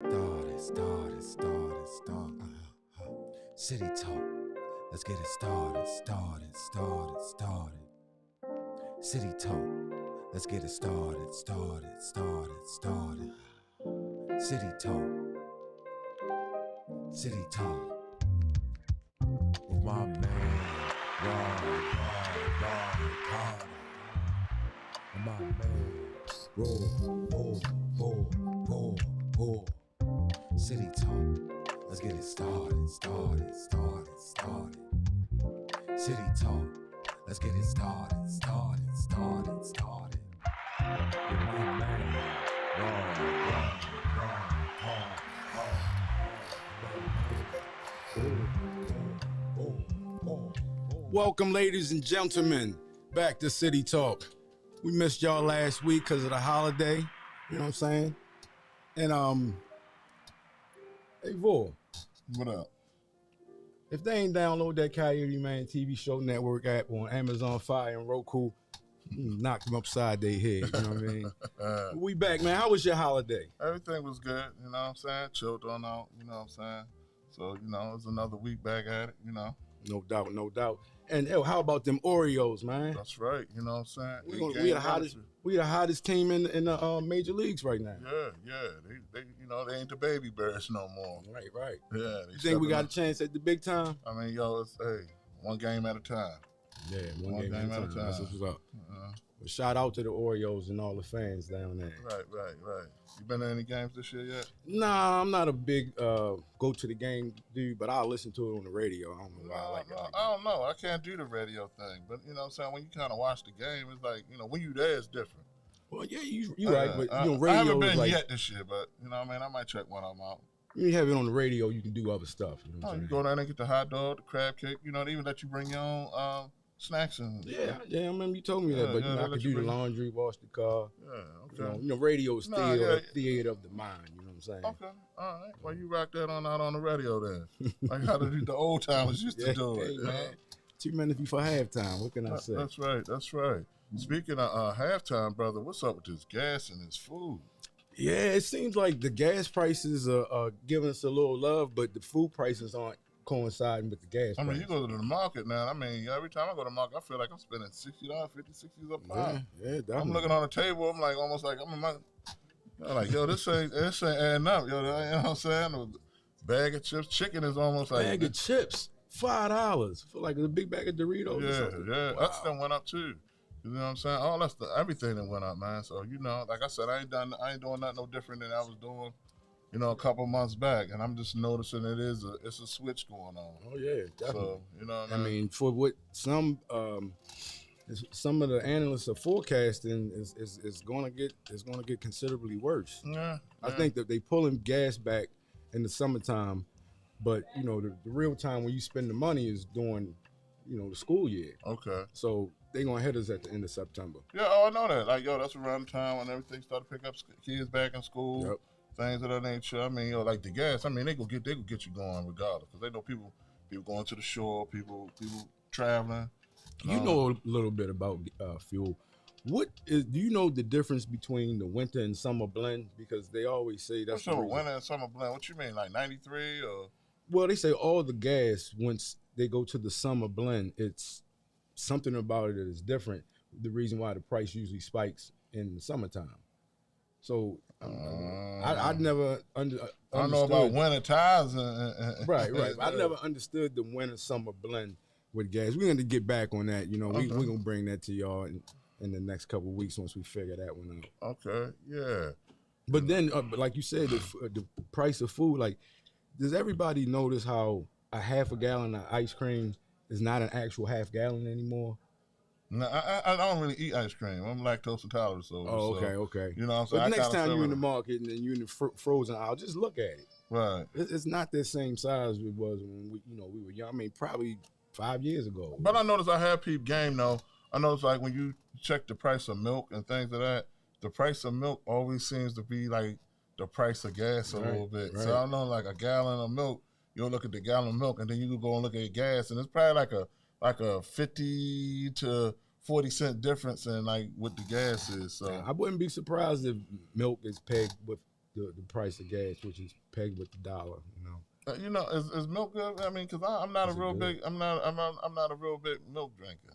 Started. City talk. Let's get it started. City talk. Let's get it started. City talk. City talk. With my man, Ron Carter. And my man, roll. City talk. Let's get it started. City talk. Let's get it started. With my man, Welcome, ladies and gentlemen, back to City Talk. We missed y'all last week because of the holiday. You know what I'm saying? And hey Vor, What up? if they ain't download that CoyoteMan TV show network app on Amazon Fire and Roku, knock them upside their head. You know what I mean? We back, man. How was your holiday? Everything was good, you know what I'm saying? Chilled on out, you know what I'm saying? So, it was another week back at it, No doubt. And how about them Oreos, man? That's right, you know what I'm saying? We the hottest team in the major leagues right now. Yeah. They ain't the baby bears no more. Right. Yeah. You think we got a chance at the big time? I mean, it's one game at a time. Yeah, one game at a time. That's what's up. But shout out to the Oreos and all the fans down there. Right. You been to any games this year yet? Nah, I'm not a big go to the game dude, but I'll listen to it on the radio. I don't know why I like it. I don't know. I can't do the radio thing. But, you know what I'm saying? When you kind of watch the game, it's like, when you there, it's different. Well, yeah, you right. But, radio I haven't been like, yet this year, but, you know what I mean? I might check one of them out. You have it on the radio, you can do other stuff. You know what I'm You saying? go down there and get the hot dog, the crab cake, they even let you bring your own snacks and Yeah, I remember you told me that, but I could do the laundry, wash the car. Yeah, okay. Radio is still a theater of the mind, you know what I'm saying? Okay, all right. Well, you rock that on out on the radio then. Like how the old timers used to do it. Hey, man. 2 minutes before halftime, what can I say? That's right. Speaking of halftime, brother, what's up with this gas and this food? Yeah, it seems like the gas prices are giving us a little love, but the food prices aren't coinciding with the gas prices. I mean, you go to the market now. I mean, every time I go to the market, I feel like I'm spending $60, $50, $60 a pound. Yeah, definitely. I'm looking on the table. I'm like, almost like I'm like, yo, this ain't adding up. Yo, you know what I'm saying? A bag of chips, chicken is almost like bag of chips, $5 for like a big bag of Doritos. Yeah. Wow. That's done went up too. You know what I'm saying? Everything that went up, man. So like I said, I ain't doing nothing no different than I was doing, a couple months back, and I'm just noticing it's a switch going on. Oh yeah, definitely. So what I mean, for what some of the analysts are forecasting is going to get considerably worse. Yeah. I think that they pulling gas back in the summertime, but the real time when you spend the money is during the school year. Okay. So they gonna hit us at the end of September. Yeah, I know that. Like, that's around the time when everything started to pick up, kids back in school, things of that nature. I mean, like the gas. I mean, they go get you going regardless, because they know people going to the shore, people traveling. You know a little bit about fuel. Do you know the difference between the winter and summer blend? Because they always say that's the reason. Winter and summer blend. What you mean, like 93 or? Well, they say all the gas once they go to the summer blend, it's something about it that is different. The reason why the price usually spikes in the summertime. So I never understood. I know about winter tires. Right. I never understood the winter summer blend with gas. We're going to get back on that. We're going to bring that to y'all in the next couple of weeks once we figure that one out. Okay, yeah. But then, like you said, the price of food, like, does everybody notice how a half a gallon of ice cream is not an actual half gallon anymore? No, I don't really eat ice cream. I'm lactose intolerant. Okay. You know what I'm saying? But next time you're in the market and you're in the frozen aisle, just look at it. Right. It's not the same size it was when we were young. I mean, probably 5 years ago. But I noticed I have peep game though. I noticed like when you check the price of milk and things of that, the price of milk always seems to be like the price of gas a little bit. Right. So I know like a gallon of milk, you'll look at the gallon of milk and then you can go and look at gas, and it's probably like a 50 to 40 cent difference in like what the gas is. So I wouldn't be surprised if milk is pegged with the price of gas, which is pegged with the dollar. Is milk good? I mean, because I'm not a real big milk drinker.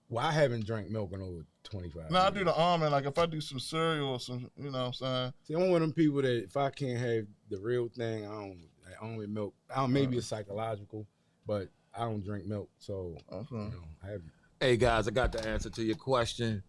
Well, I haven't drank milk in over 25 years. No, I do the almond. Like if I do some cereal or some, you know what I'm saying? See, I'm one of them people that if I can't have the real thing, I don't eat milk. Maybe it's psychological, but I don't drink milk. So, I haven't. Hey, guys, I got the answer to your question.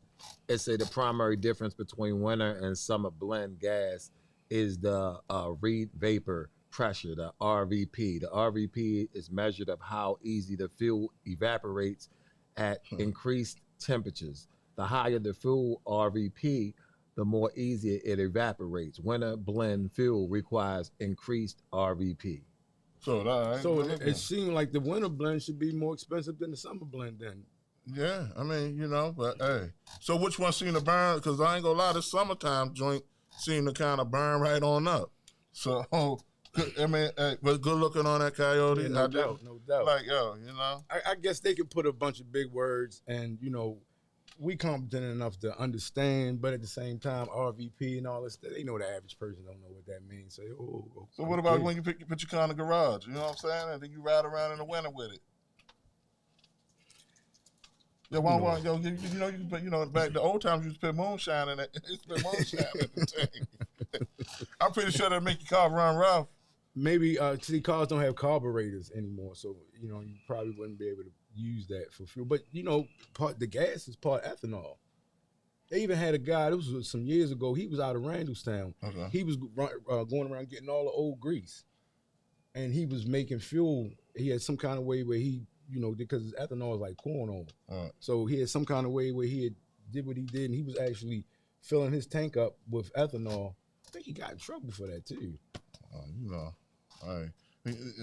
It say the primary difference between winter and summer blend gas is the reed vapor pressure, the RVP. The RVP is measured of how easy the fuel evaporates at increased temperatures. The higher the fuel RVP, the more easier it evaporates. Winter blend fuel requires increased RVP. So it seemed like the winter blend should be more expensive than the summer blend then. Yeah, I mean, but hey. So which one seemed to burn? Because I ain't gonna lie, this summertime joint seemed to kind of burn right on up. So, I mean, but good looking on that Coyote. Yeah, no doubt. Like, I guess they could put a bunch of big words and, we competent enough to understand, but at the same time, RVP and all this, they know the average person don't know what that means. So what about when you put your car in the garage? You know what I'm saying? And then you ride around in the winter with it. Yeah, back the old times you used to put moonshine in it. I'm pretty sure that make your car run rough. Maybe cars don't have carburetors anymore, so you probably wouldn't be able to use that for fuel. But the gas is part ethanol. They even had a guy. This was some years ago. He was out of Randallstown. Okay. He was going around getting all the old grease, and he was making fuel. He had some kind of way where he, because ethanol is like corn oil. Right. So he had some kind of way where he did what he did, and he was actually filling his tank up with ethanol. I think he got in trouble for that too.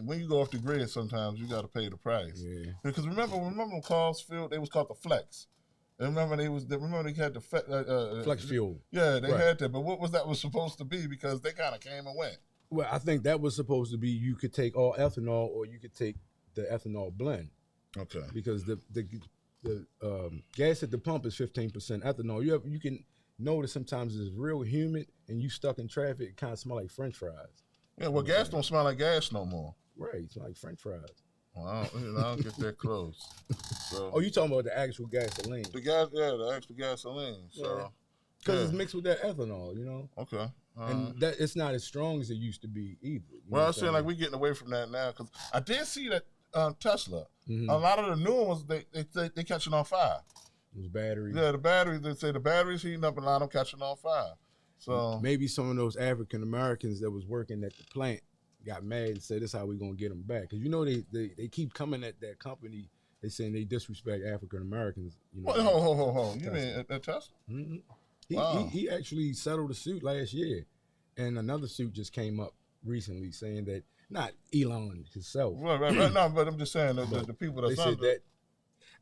When you go off the grid, sometimes you got to pay the price. Yeah. Because remember when cars filled, they was called the Flex. And remember they had the Flex fuel. Yeah, they had that. But what was that was supposed to be? Because they kind of came and went. Well, I think that was supposed to be you could take all ethanol or you could take the ethanol blend. Okay. Because the gas at the pump is 15% ethanol. You can notice sometimes it's real humid and you stuck in traffic. It kind of smell like French fries. Yeah, well, gas don't smell like gas no more. Right, it's like French fries. Well, I don't get that close. So. Oh, you talking about the actual gasoline? The actual gasoline. So, because it's mixed with that ethanol, Okay. And that it's not as strong as it used to be either. Well, I'm saying like we're getting away from that now because I did see that Tesla. Mm-hmm. A lot of the new ones they catching on fire. Those batteries. Yeah, the batteries. They say the batteries heating up and a lot of them catching on fire. So maybe some of those African Americans that was working at the plant got mad and said, "This is how we gonna get them back." Because they keep coming at that company. They saying they disrespect African Americans. Ho! You mean at Tesla? Mm-hmm. He actually settled a suit last year, and another suit just came up recently saying that not Elon himself. Right. No, but I'm just saying the people that said that,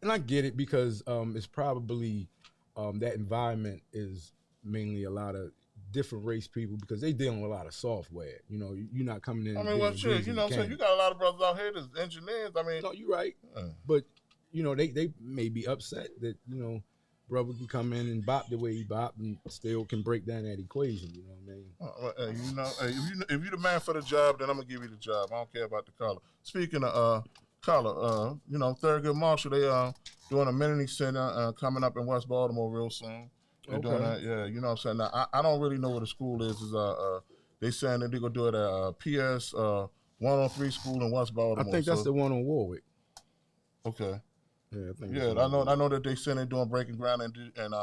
and I get it because it's probably that environment is mainly a lot of different race people because they dealing with a lot of software. You're not coming in. I mean, well, sure. So you got a lot of brothers out here that's engineers. I mean, no, you're right. But they may be upset that brother can come in and bop the way he bop and still can break down that equation. You know what I mean? If you're the man for the job, then I'm gonna give you the job. I don't care about the color. Speaking of color, Thurgood Marshall, they doing a amenity center coming up in West Baltimore real soon. They're doing that, yeah. You know what I'm saying? Now, I don't really know where the school is. They saying that they're going to do it at PS 103 school in West Baltimore. I think that's the one on Warwick. Okay. Yeah, I think. Yeah, I know that they saying they're doing breaking ground and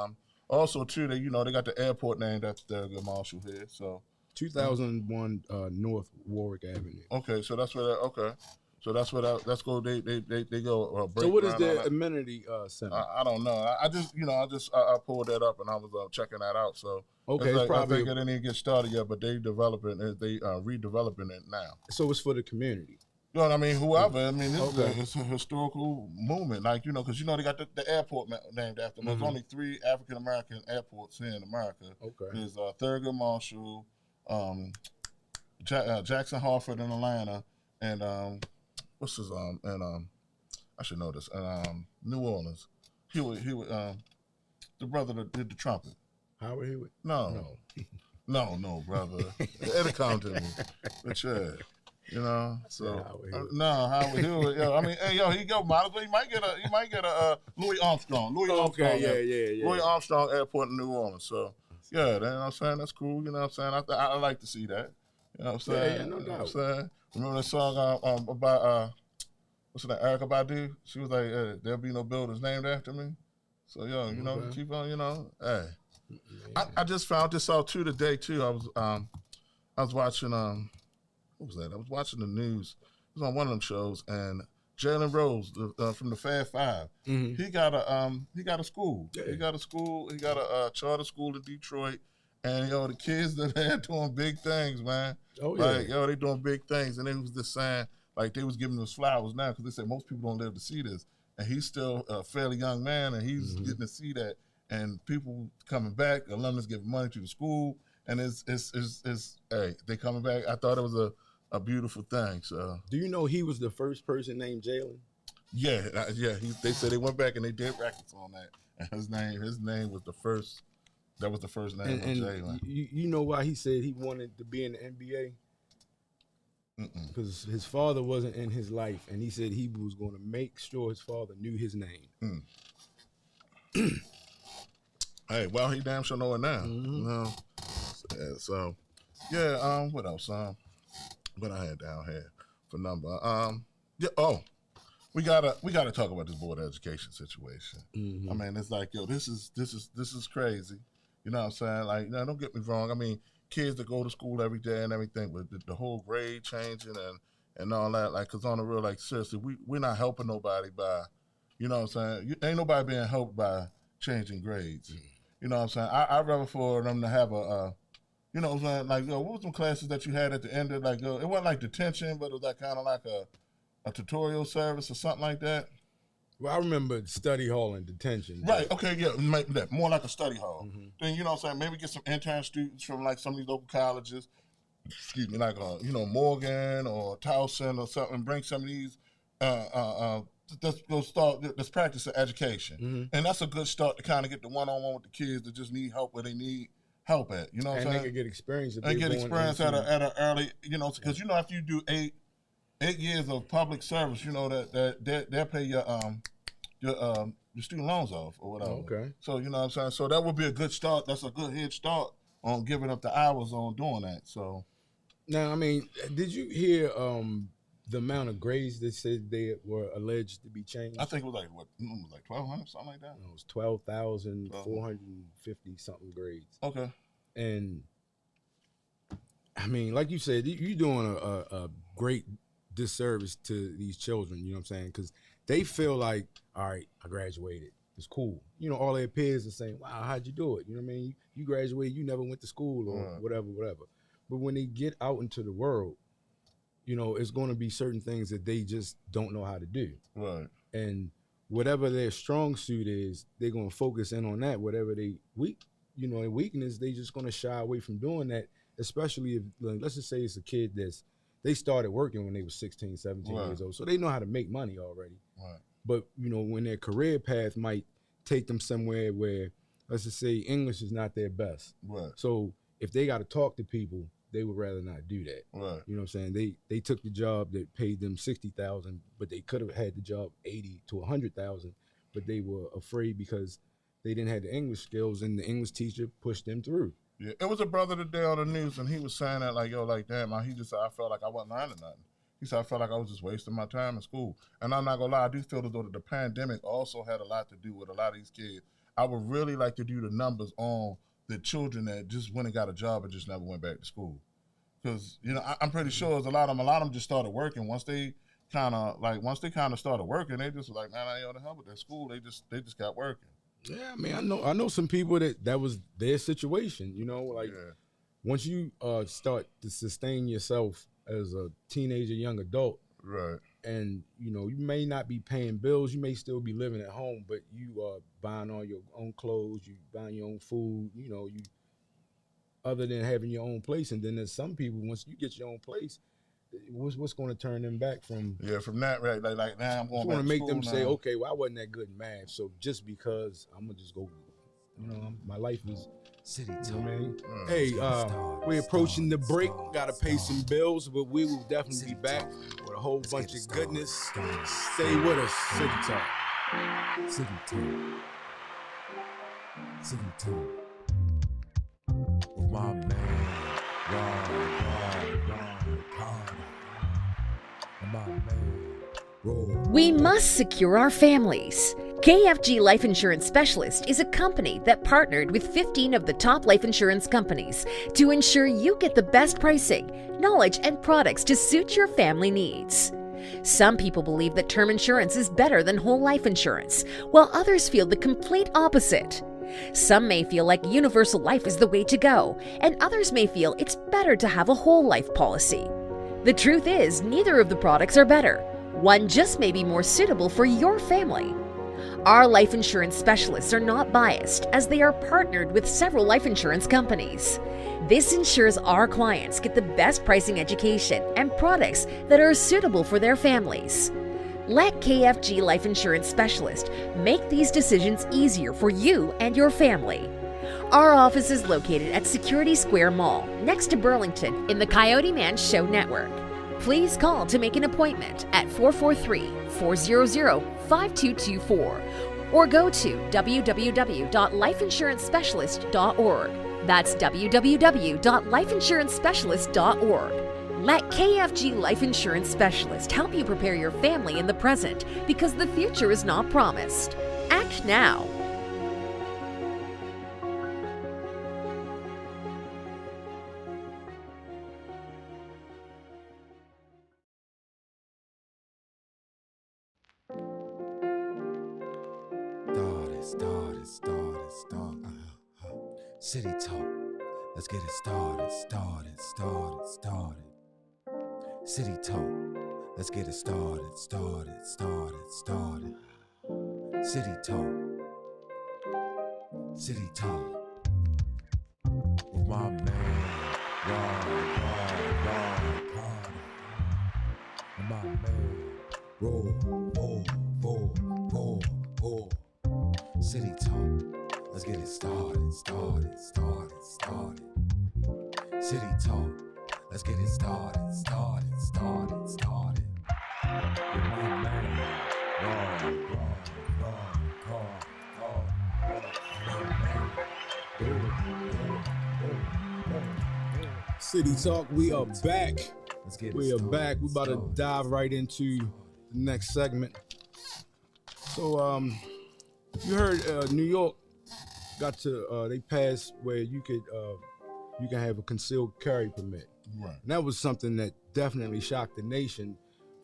also too they got the airport named after Thurgood Marshall here. So 2001 North Warwick Avenue. Okay, so that's where. So that's where let's go. They go. So what is the amenity center? I don't know. I pulled that up and I was checking that out. So okay, it's probably it didn't even get started yet, but they developing it. They redeveloping it now. So it's for the community. You know what I mean? Whoever. I mean, it's a historical movement. Like because they got the airport named after them. There's only 3 African American airports here in America. Okay. There's Thurgood Marshall, Jackson Hartford in Atlanta, and what's his and I should know this and New Orleans. He would the brother that did the trumpet. Howard Hewitt? No. No, brother. It'll come to me. But yeah. You know, so no, Howard Hill. Yo, I mean, hey, yo, he go. Might as well. He might get a Louis Armstrong. Louis Armstrong Airport in New Orleans. So yeah, you know what I'm saying? That's cool. You know what I'm saying? I like to see that. You know what I'm saying? Yeah, no doubt. You know what I'm saying? Remember that song about what's that? Erykah Badu. She was like, "There'll be no buildings named after me." So yo, you know, keep on. You know, hey. I just found this out too today too. I was watching what was that? I was watching the news. It was on one of them shows, and Jalen Rose from the Fab 5 he got a school. Yeah. He got a school. He got a charter school in Detroit, and yo, the kids that they're doing big things, man. Oh yeah, like yo, they doing big things, and they was just saying like they was giving us flowers now because they said most people don't live to see this, and he's still a fairly young man, and he's getting to see that, and people coming back, alumnus giving money to the school, and it's hey, they coming back. I thought it was a beautiful thing. So, do you know he was the first person named Jalen? Yeah. They said they went back and they did records on that, and his name was the first. That was the first name of Jalen. You know why he said he wanted to be in the NBA? Because his father wasn't in his life, and he said he was going to make sure his father knew his name. Hey, well, he damn sure know it now. You know? So, yeah. What else? What I had down here for number. Yeah. Oh, we gotta talk about this board of education situation. I mean, it's like, yo, this is crazy. You know what I'm saying? Like, don't get me wrong. I mean, kids that go to school every day and everything, but the whole grade changing and all that, like, cause on the real, like, seriously, we're not helping nobody by, you know what I'm saying? Ain't nobody being helped by changing grades. You know what I'm saying? I'd rather for them to have you know what I'm saying? Like, what was some classes that you had at the end of, like, it wasn't like detention, but it was like kind of like a tutorial service or something like that? Well, I remember study hall and detention. Right, okay, yeah, more like a study hall. Then, you know what I'm saying, maybe get some intern students from, like, some of these local colleges, excuse me, like, Morgan or Towson or something, bring some of these, let's practice the education. And that's a good start to kind of get the one-on-one with the kids that just need help where they need help at, you know what I'm saying? And they can get experience. And get experience at an early, you know, because you know after you do eight years of public service, you know that they'll pay your student loans off or whatever. Okay. So you know what I'm saying. So that would be a good start. That's a good head start on giving up the hours on doing that. So now, I mean, did you hear the amount of grades they said they were alleged to be changed? I think it was like 1,200, something like that. No, it was 12,450 something grades. Okay. And I mean, like you said, you're doing a great disservice to these children. You know what I'm saying? Because they feel like, all right, I graduated. It's cool. You know, all their peers are saying, wow, how'd you do it? You know what I mean? You graduated, you never went to school or whatever. But when they get out into the world, you know, it's going to be certain things that they just don't know how to do. Right. And whatever their strong suit is, they're going to focus in on that. Whatever they their weakness, they just going to shy away from doing that, especially if, like, let's just say it's a kid they started working when they were 16, 17 years old. So they know how to make money already. Right. But, you know, when their career path might take them somewhere where, let's just say English is not their best. Right. So if they got to talk to people, they would rather not do that. Right. You know what I'm saying? They took the job that paid them $60,000, but they could have had the job $80,000 to $100,000, but they were afraid because they didn't have the English skills, and the English teacher pushed them through. Yeah, it was a brother today on the news, and he was saying that like, yo, like, damn, he just said, I felt like I wasn't learning nothing. He said, I felt like I was just wasting my time in school. And I'm not gonna lie, I do feel as though that the pandemic also had a lot to do with a lot of these kids. I would really like to do the numbers on the children that just went and got a job and just never went back to school. Because, you know, I'm pretty sure there's a lot of them just started working. Once they kind of started working, they just like, man, I ain't on the hell with that school. They just got working. Yeah, I mean, I know some people that was their situation, you know, like once you start to sustain yourself as a teenager, young adult, right? And you know, you may not be paying bills, you may still be living at home, but you are buying all your own clothes, you buying your own food, you know, you other than having your own place. And then there's some people, once you get your own place, what's going to turn them back from? Yeah, from that, right? Like now I'm going. You want to make them say, okay, well, I wasn't that good in math, so just because I'm gonna just go my life is. City You know Talk. what I mean? Mm. Hey, we're approaching the break. Gotta pay some bills, but we will definitely be back with a whole bunch of goodness. Stay with us. City Talk. City Talk. City Talk. With my man, Carter. And my man, Roll. We must secure our families. KFG Life Insurance Specialist is a company that partnered with 15 of the top life insurance companies to ensure you get the best pricing, knowledge, and products to suit your family needs. Some people believe that term insurance is better than whole life insurance, while others feel the complete opposite. Some may feel like universal life is the way to go, and others may feel it's better to have a whole life policy. The truth is, neither of the products are better. One just may be more suitable for your family. Our life insurance specialists are not biased, as they are partnered with several life insurance companies. This ensures our clients get the best pricing, education, and products that are suitable for their families. Let KFG Life Insurance Specialist make these decisions easier for you and your family. Our office is located at Security Square Mall, next to Burlington, in the CoyoteMan Show Network. Please call to make an appointment at 443-400-5224 or go to www.lifeinsurancepecialist.org. That's www.lifeinsurancepecialist.org. Let KFG Life Insurance Specialist help you prepare your family in the present, because the future is not promised. Act now. Start. City Talk. Let's get it started. City Talk. Let's get it started. City Talk. With my man, Carter. And my man, Roll. City Talk. Let's get it started. City Talk. Let's get it started. With my man, City Talk, we are back. Let's get it We are started. back. We about to dive right into the next segment. So, you heard New York got to they passed where you can have a concealed carry permit. Right. And that was something that definitely shocked the nation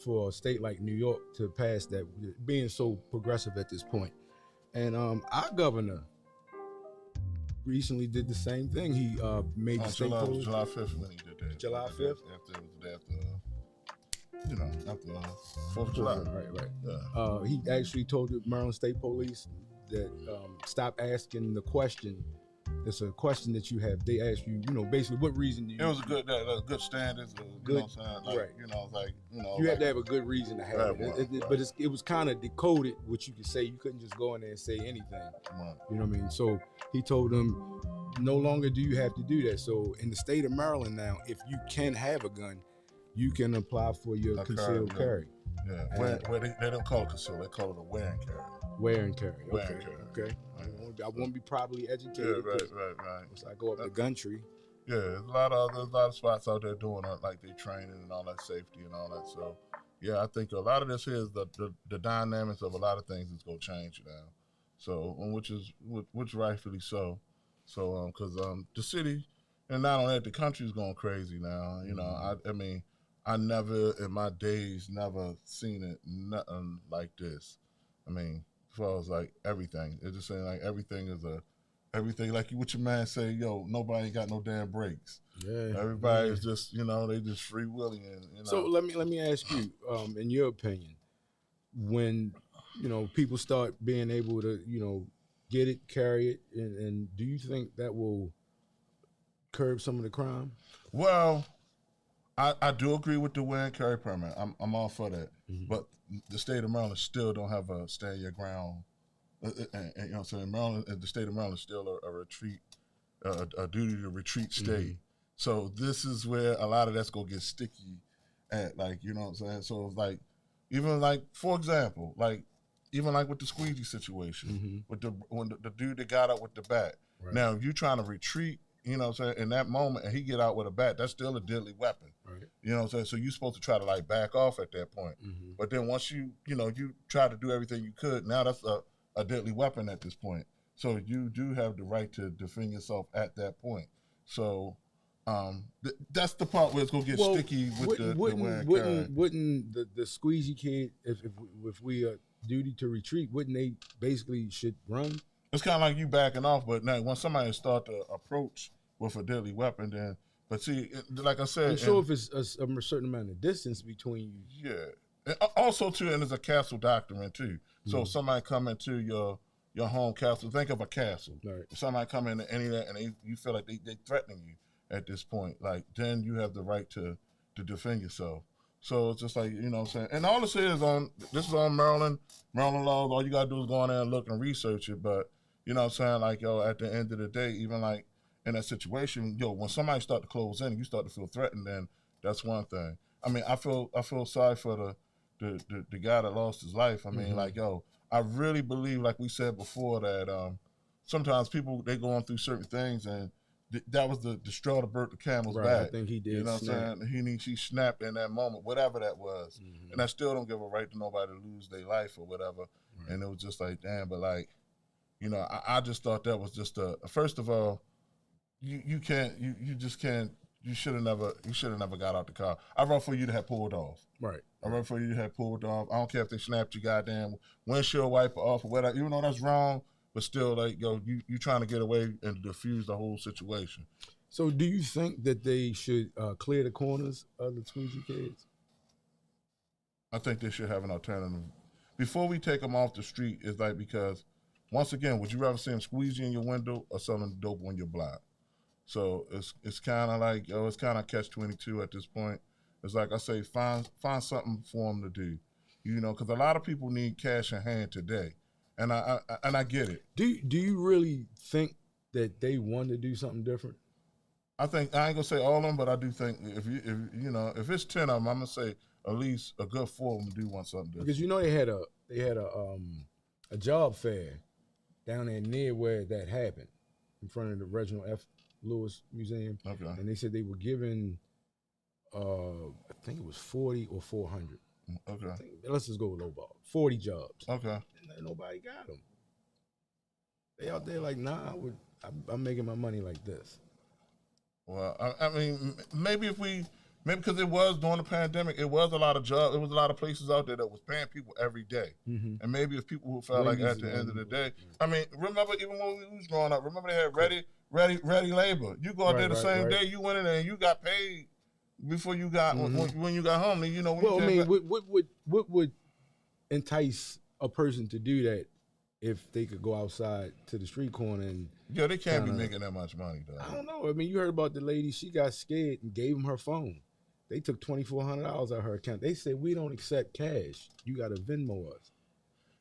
for a state like New York to pass that, being so progressive at this point. And our governor recently did the same thing. He made the state July 5th when he did that. July 5th? After 4th of July. Right. Yeah. He actually told the Maryland State Police that stop asking the question. It's a question that you have. They ask you, basically what reason do you... It was a good standards. Good, You know what I'm saying? right. You had to have a good reason to have it. Right. But it was kind of decoded what you could say. You couldn't just go in there and say anything. Right. You know what I mean? So he told them, no longer do you have to do that. So in the state of Maryland now, if you can have a gun, you can apply for your concealed carry. Yeah. Where they don't call it concealed, they call it a wear and carry. Wear and carry. Wear and carry. Okay. I want to be properly educated. Yeah, right. Once I go up the gun tree. Yeah, there's a lot of spots out there doing like they training and all that safety and all that. So, yeah, I think a lot of this here is the dynamics of a lot of things is gonna change now. So, which rightfully so. So, because the city and not only that, the country's going crazy now. I mean, I never in my days never seen it nothing like this. I mean, as far as like everything, it's just saying like everything like what your man say, yo, nobody ain't got no damn brakes. Yeah. Everybody's just, they just free willing and So let me ask you, in your opinion, when people start being able to, get it, carry it, and do you think that will curb some of the crime? Well, I do agree with the wear and carry permit. I'm all for that. Mm-hmm. But the state of Maryland still don't have a stand your ground and you know what I'm saying, Maryland, the state of Maryland is still a retreat, a duty to retreat state. So this is where a lot of that's gonna get sticky at, like, you know what I'm saying? So it's like, even like, for example, like, even like with the squeegee situation, with when the dude that got up with the bat. Right. Now, if you trying to retreat, you know what I'm saying, in that moment, and he get out with a bat, that's still a deadly weapon. Right. You know what I'm saying? So you're supposed to try to like back off at that point. But then once you try to do everything you could, now that's a deadly weapon at this point. So you do have the right to defend yourself at that point. So that's the part where it's gonna get sticky with the wouldn't the squeegee kid, if we are duty to retreat, wouldn't they basically should run? It's kind of like you backing off, but now when somebody start to approach with a deadly weapon, then, but see, like I said, I'm sure if it's a certain amount of distance between you. Yeah, and also too, and there's a castle doctrine too. So if somebody come into your home castle, think of a castle. Right. If somebody come in any of that and you feel like they threatening you at this point, like, then you have the right to defend yourself. So it's just like, you know what I'm saying? And all this is on Maryland laws. All you got to do is go in there and look and research it. But, you know what I'm saying? Like, yo, at the end of the day, even like in that situation, yo, when somebody start to close in and you start to feel threatened, then that's one thing. I mean, I feel sorry for the guy that lost his life. I mean, like, yo, I really believe, like we said before, that sometimes people, they going through certain things, and that was the straw that broke the camel's back. I think he did. You know what I'm saying? He snapped in that moment, whatever that was. And I still don't give a right to nobody to lose their life or whatever. Right. And it was just like, damn, but like, you know, I just thought that was just first of all, you just can't, you should have never got out the car. I'd rather for you to have pulled off. Right. I'd rather for you to have pulled off. I don't care if they snapped your goddamn windshield wiper off or whatever, even though that's wrong. But still, like, yo, you trying to get away and diffuse the whole situation. So do you think that they should clear the corners of the squeegee kids? I think they should have an alternative. Before we take them off the street, it's like, because, once again, would you rather see them squeegee in your window or selling dope on your block? So it's kind of like, yo, it's kind of catch-22 at this point. It's like I say, find something for them to do, you know, because a lot of people need cash in hand today. And I get it. Do you really think that they want to do something different? I think, I ain't gonna say all of them, but I do think if it's 10 of them, I'm gonna say at least a good 4 of them do want something different. Because you know they had a job fair down there near where that happened, in front of the Reginald F. Lewis Museum. Okay. And they said they were giving, I think it was 40 or 400. Okay. Let's just go with low ball. 40 jobs. Okay. And nobody got them. They out there like, nah, I'm making my money like this. Well, I mean, maybe because it was during the pandemic, it was a lot of jobs. It was a lot of places out there that was paying people every day. And maybe if people who felt like at the end of the day, I mean, remember even when we was growing up, remember they had ready labor. You go out there the same day, you went in there and you got paid before you got when you got home. Then you know. Well, I mean, what would entice a person to do that if they could go outside to the street corner and? Yeah, they can't be making that much money, though. I don't know. I mean, you heard about the lady. She got scared and gave them her phone. They took $2,400 out of her account. They said, we don't accept cash. You got to Venmo us.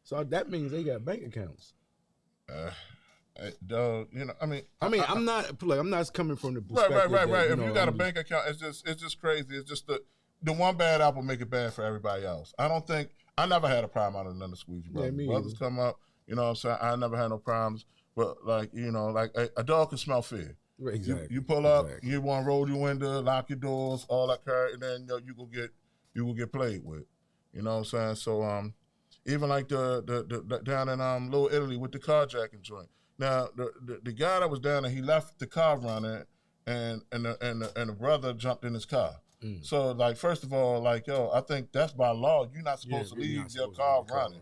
So that means they got bank accounts. Dog, you know, I mean, I'm not coming from the perspective. Right. If you got a bank account, it's just crazy. It's just the one bad apple make it bad for everybody else. I never had a problem out of none of squeegee brothers. Yeah, brothers come up, you know what I'm saying? I never had no problems. But like, you know, like a dog can smell fear. Exactly. You pull up, you want to roll your window, lock your doors, all that crap, and then you will get played with. You know what I'm saying? So even like the down in Little Italy with the carjacking joint. Now the guy that was down there, he left the car running, and the brother jumped in his car. So like, first of all, like, yo, I think that's by law. You're not supposed to leave your car running.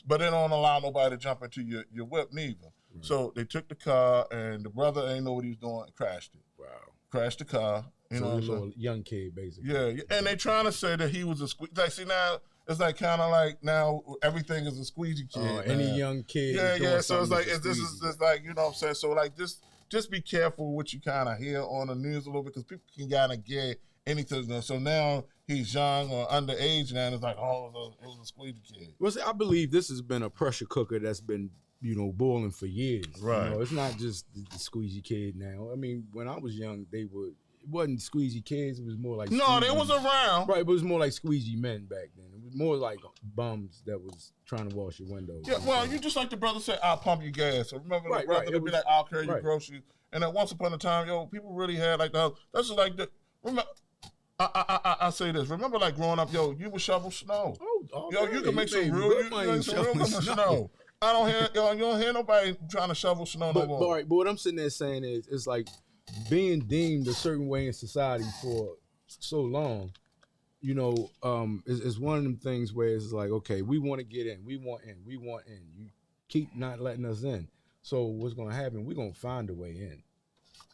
But they don't allow nobody to jump into your whip neither. Right. So they took the car, and the brother ain't know what he was doing and crashed it. Wow. Crashed the car. You know, a little young kid, basically. Yeah, and they trying to say that he was a squeegee. Like, see, now, it's like kind of like now everything is a squeegee kid. Any young kid. Yeah. So it's like, this is like, you know what I'm saying? So like, just be careful what you kind of hear on the news a little bit, because people can kind of get anything. So now he's young or underage now, and it's like, oh, it was a squeegee kid. Well, see, I believe this has been a pressure cooker that's been you know, boiling for years. Right. You know, it's not just the squeegee kid now. I mean, when I was young, it wasn't squeegee kids. It was more like No, they was around. Right, but it was more like squeegee men back then. It was more like bums that was trying to wash your windows. Yeah, well, you just like the brother said, I'll pump you gas. So remember the brother would be like, I'll carry you groceries. And then once upon a time, yo, people really had like the, that's just like the, remember, I say this. Remember, like growing up, yo, you would shovel snow. Yo, you can make some real money shoveling snow. I don't hear, yo, you don't hear nobody trying to shovel snow no more. All right, but what I'm sitting there saying is, it's like being deemed a certain way in society for so long, you know, is one of them things where it's like, okay, we want to get in, we want in. You keep not letting us in. So what's going to happen? We're going to find a way in.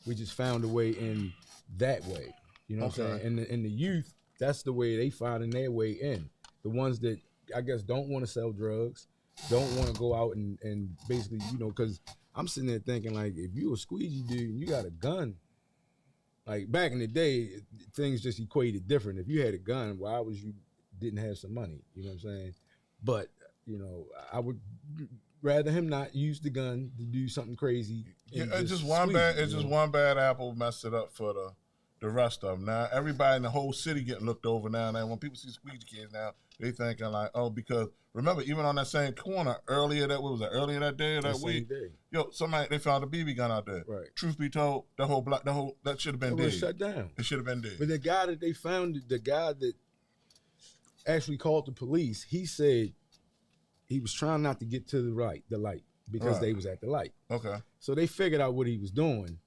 We just found a way in that way. You know what I'm saying? And the youth, that's the way they finding their way in. The ones that, I guess, don't want to sell drugs, don't want to go out and basically, you know, because I'm sitting there thinking, like, if you a squeegee dude and you got a gun, like back in the day, things just equated different. If you had a gun, why was you didn't have some money? You know what I'm saying? But, you know, I would rather him not use the gun to do something crazy. Yeah, it's just one bad apple messed it up for the rest of them. Now, everybody in the whole city getting looked over now. And when people see squeegee kids now, they thinking like, oh, because remember, even on that same corner earlier that day or that week, yo, they found a BB gun out there. Right. Truth be told, that should have been dead. Shut down. It should have been dead. But the guy that they found, the guy that actually called the police, he said he was trying not to get to the light, because they was at the light. Okay. So they figured out what he was doing.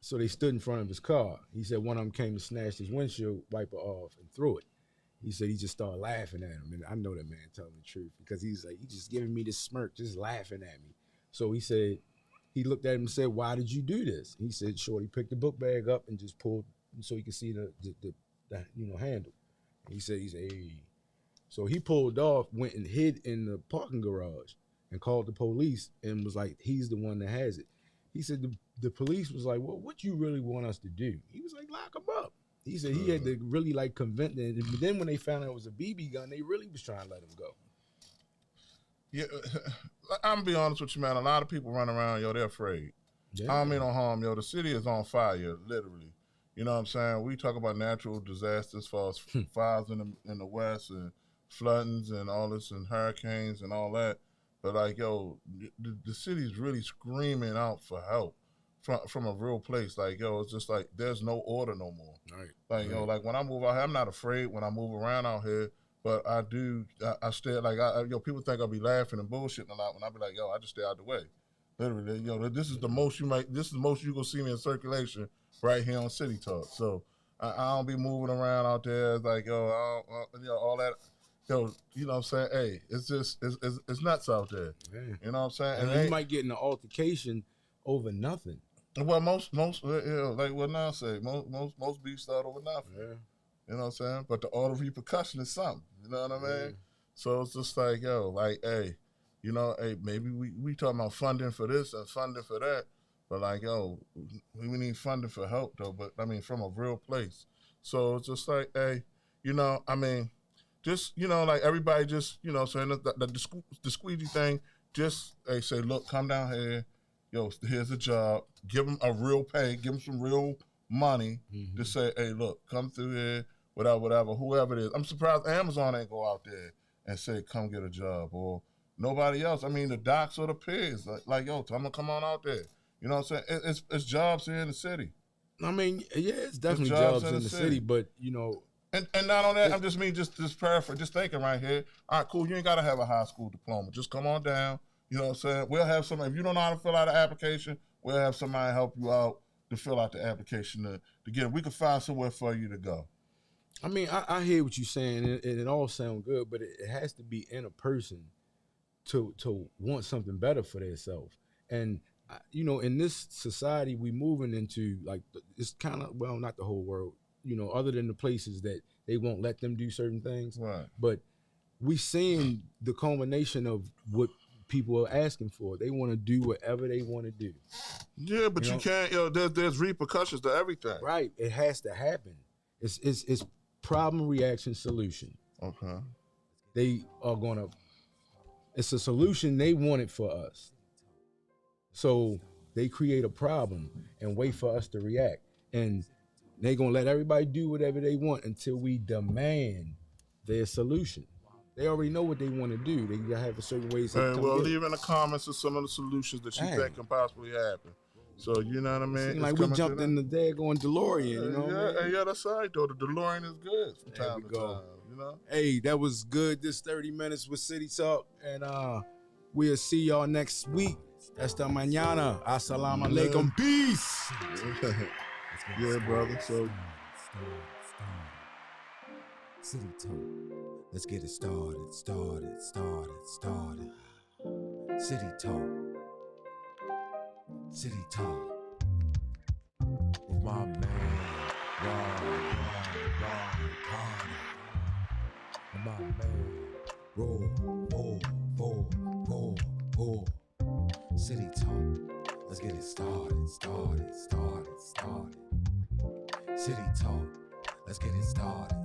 So they stood in front of his car. He said one of them came and snatched his windshield wiper off and threw it. He said he just started laughing at him. And I know that man telling the truth, because he's like, he just giving me this smirk, just laughing at me. So he said, he looked at him and said, why did you do this? He said, Shorty picked the book bag up and just pulled so he could see the handle. He said, hey. So he pulled off, went and hid in the parking garage and called the police and was like, he's the one that has it. He said the police was like, well, what you really want us to do? He was like, lock him up. He said he had to really like convince them. But then when they found out it was a BB gun, they really was trying to let him go. Yeah, I'm gonna be honest with you, man. A lot of people run around, yo, they're afraid. Yeah. I don't mean no harm, yo. The city is on fire, literally. You know what I'm saying? We talk about natural disasters, as far as fires in the West and floodings and all this and hurricanes and all that. But like, yo, the city's really screaming out for help from a real place. Like, yo, it's just like there's no order no more. Right. Like, yo, like when I move out here, I'm not afraid when I move around out here, but I stay, like, yo, people think I'll be laughing and bullshitting a lot when I be like, yo, I just stay out the way. Literally, yo, this is the most you gonna see me in circulation right here on City Talk. So I don't be moving around out there. It's like, yo, all that. Yo, you know what I'm saying? Hey, it's just, it's nuts out there. Yeah. You know what I'm saying? And you might get in an altercation over nothing. Well, most like what Now say, most beef start over nothing. Yeah. You know what I'm saying? But all the repercussion is something. You know what I mean? Yeah. So it's just like, yo, like, hey, you know, hey, maybe we talking about funding for this and funding for that, but like, yo, we need funding for help though. But I mean, from a real place. So it's just like, hey, you know, I mean. Just, you know, like everybody just, you know, saying the squeegee thing, just say, look, come down here. Yo, here's a job. Give them a real pay. Give them some real money to say, hey, look, come through here, whatever, whoever it is. I'm surprised Amazon ain't go out there and say, come get a job, or nobody else. I mean, the docs or the pigs, like yo, I'm going to come on out there. You know what I'm saying? It's jobs here in the city. I mean, yeah, it's definitely jobs in the city, but, you know, And not on that, I'm just paraphrasing, just thinking right here. All right, cool, you ain't got to have a high school diploma. Just come on down. You know what I'm saying? We'll have somebody, if you don't know how to fill out an application, we'll have somebody help you out to fill out the application to get it. We can find somewhere for you to go. I mean, I hear what you're saying, and it all sounds good, but it has to be in a person to want something better for themselves. And, you know, in this society we moving into, like, it's kind of, well, not the whole world, you know, other than the places that they won't let them do certain things. Right. But we seeing the culmination of what people are asking for. They want to do whatever they want to do. Yeah, but you can't, there's repercussions to everything. Right. It has to happen. It's problem, reaction, solution. Okay. They are it's a solution they want it for us. So they create a problem and wait for us to react. And they gonna let everybody do whatever they want until we demand their solution. They already know what they want to do. They gotta have a certain ways to And well, get it. leave in the comments of some of the solutions that you think can possibly happen. So you know what I mean? Seems like we jumped in the daggone DeLorean, you know? Yeah, that's right though. The DeLorean is good from time to time, you know? Hey, that was good. This 30 minutes with City Talk. And we'll see y'all next week. Hasta mañana. Assalamu alaikum. Peace. Yeah, brother. So City Talk. Let's get it started. City Talk. City Talk. With my man, Ron Carter. And my man, Roll. City Talk. Let's get it started. City Talk. Let's get it started.